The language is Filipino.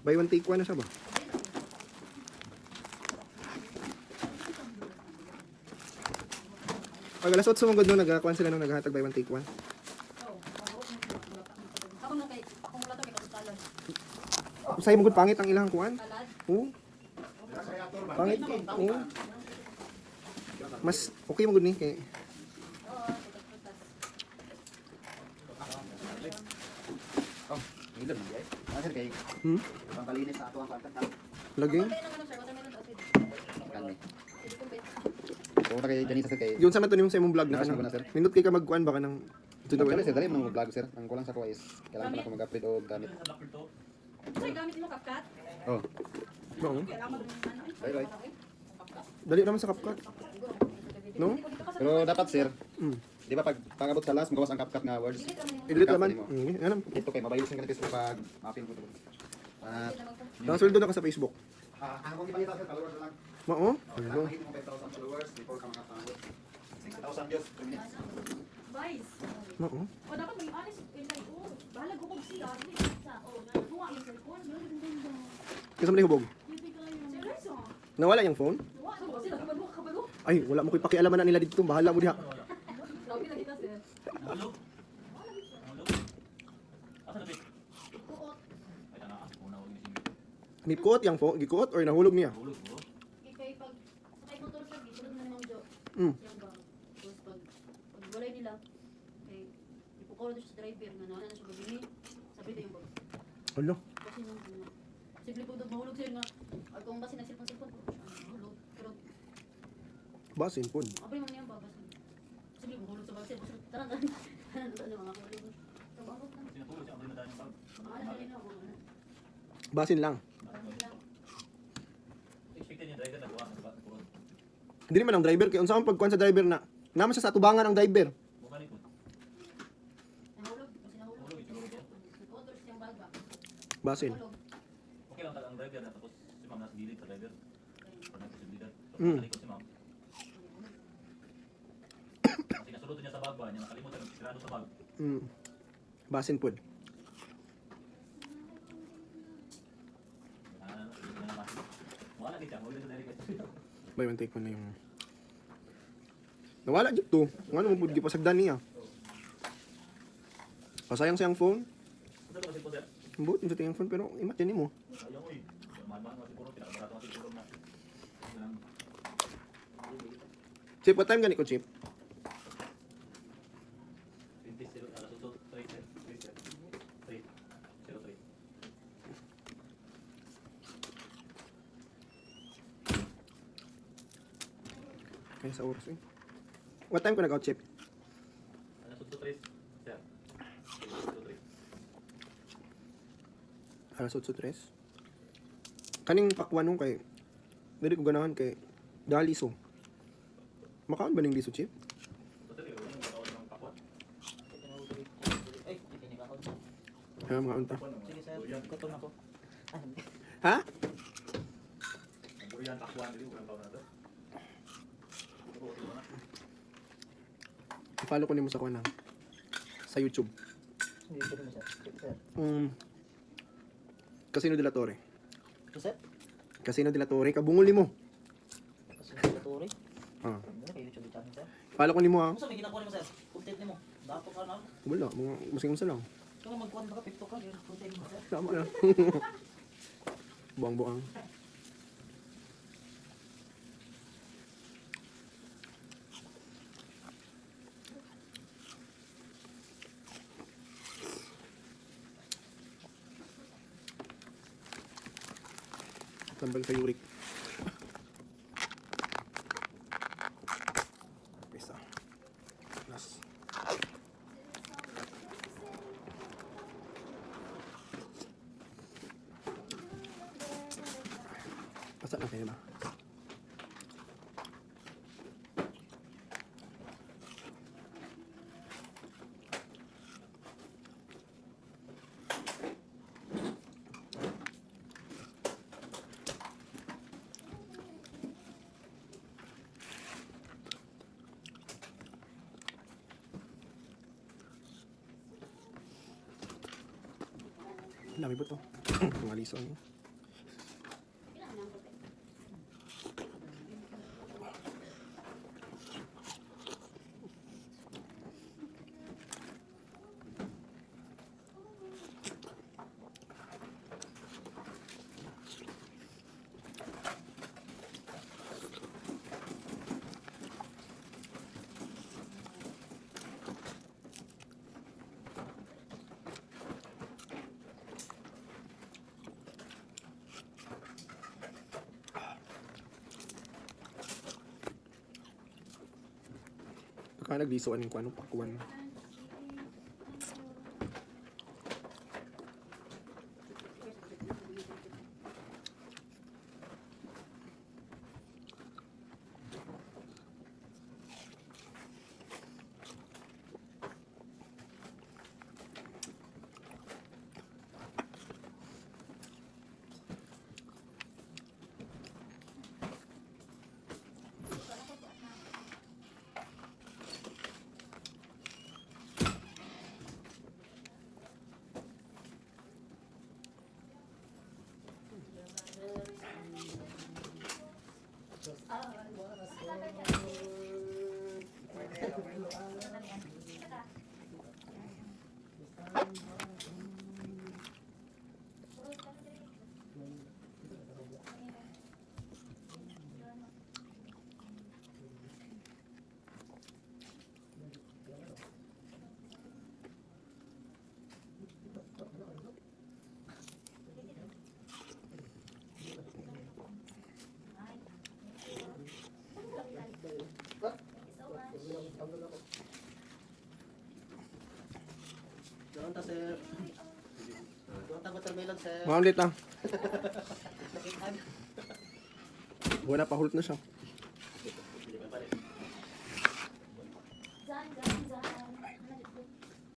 Buy one take one na siya ba? Pag alas 8 sumugod no, nagkakuan sila nung naghatag buy one take one. Ako na kay, ako mula to kay kasalan. Usay mugod pangit ang ilang kuan. Salad. Oo. Pangit. Oo. Mas okay mugod ni kay Oo, putas-putas. Oh, hilom na guys. Sir kay pangkalinis sa ato ang pagkatap. lagi. Patay naman sir, watermelon to acid. Kani. Sige kung bet. Kung na kay Janisa sir kay. Yun sa man to yung sa imong vlog na Nakasama kanang na, sir. minute kay ka magkuan baka nang Actually sir, dali mo vlog sir. Ang kulang sa ko is kailangan pa na ako mag-upload og gamit. Sir, gamit mo CapCut? Oh, Oo. Kailangan mo ano? bye bye. Dali naman sa CapCut. No? Pero dapat sir, Mm. di ba pag pangabot sa last magawas ang CapCut nga words. I-delete naman. Ganun. Ito kay mabayos ang ganito pag mapil ko to. Nakasweldo na ka sa Facebook. Ang kong ibalita sir, followers na lang. Oo. Kailangan mahit mo 5,000 followers before ka makapangabot. 60,000 views per minute. Vice. Oo. O dapat may honest like oh, bahala ko kung siya sa oh, nakuha yung cellphone, yun yung ganda. Kasi man hubog. Seryoso? Nawala yung phone? Nawa, so sila kabalo. Ay, wala mo ko'y pakialaman na nila dito. Bahala mo diha. Grabe na kita sir. Kuot. Nikuot yung phone, gikuot or nahulog niya? Kay pag sakay motor sa gisulod na ni Ma'am Jo. Mm. Yung bang. Tapos pag walay nila kay ipukaw na siya sa driver nga na siya gabini. Sabi tayo yung bag. Alo. Kasi nung simple po daw mahulog sir nga ay kung basi nagsilpon-silpon po mahulog. Pero Basin phone. abay mo niya babas. Simple mahulog sa bag sir. Taran ano mga mahulog. Trabaho ka. Maala na rin ako. Basin lang. Expected niya driver na buwan sa puro. Hindi naman ang driver. Kaya unsa man pagkuan sa driver na naman siya sa atubangan ang driver. Bukani po. Nahulog kasi nahulog. Nag-autos siyang bag ba. Basin. Nahulog. Okay lang ang driver na tapos si ma'am nasa gilid sa driver. Pag nagposibilidad. Mm. Talikod si ma'am. Kasi nasulutan niya sa bag ba, niya nakalimutan ng sirado sa bag. Mm. Basin food. Hindi na naman. Wala kita, wala sa direct. Buy one take one na yung nawala dito. Ano mo pud gipasagdan niya. Pasayang siyang phone. Ito kasi po sir. Ambot sa tingin phone pero imat yan mo. Ayaw ko eh. Mahal-mahal kasi puro, pinakabarato kasi puro na. Chip, what time gani ko, Chip? 20 alas 8, 3 sir. 3 sir. 3. 03. Kaya sa oras eh. What time ko nag-out, Chip? Alas 8, 3 sir. 03. Alas 8:03. Kaning pakwan nung kay dili ko ganahan kay daliso. Makaon ba ning liso, Chip? Totally, wala nang bataon ng pakwan. Ay, hindi ako. Ha, mga unta. Sige sir, gutom ako. Ha? Ang buriyan pakwan, dili ko taon na to. I-follow ko nimo sa kuan sa YouTube. Hindi ko rin sir. Sige sir. Casino de la Torre. Ito sir? Casino de la Torre, kabungol nimo. Kasi hindi ka turi. Ah. Ano kay YouTube channel sir? Follow ko nimo ha. Ano sa may ginakuha mo sir? Content nimo. Dato ka na. Wala, mga musing lang. Ito nga magkuhan baka TikTok ka. Ganyan content mo sir. Tama na. Buang-buang. Tambal sa yurik. Pesa. Last. Pasak na kayo ba? Dami ba to? Mga liso niyo. Baka naglisuan yung kuano, pakwan. Doon ta sir. Doon ta watermelon sir. Mga ulit lang. Sakit, ay. Wala pa, hulot na siya.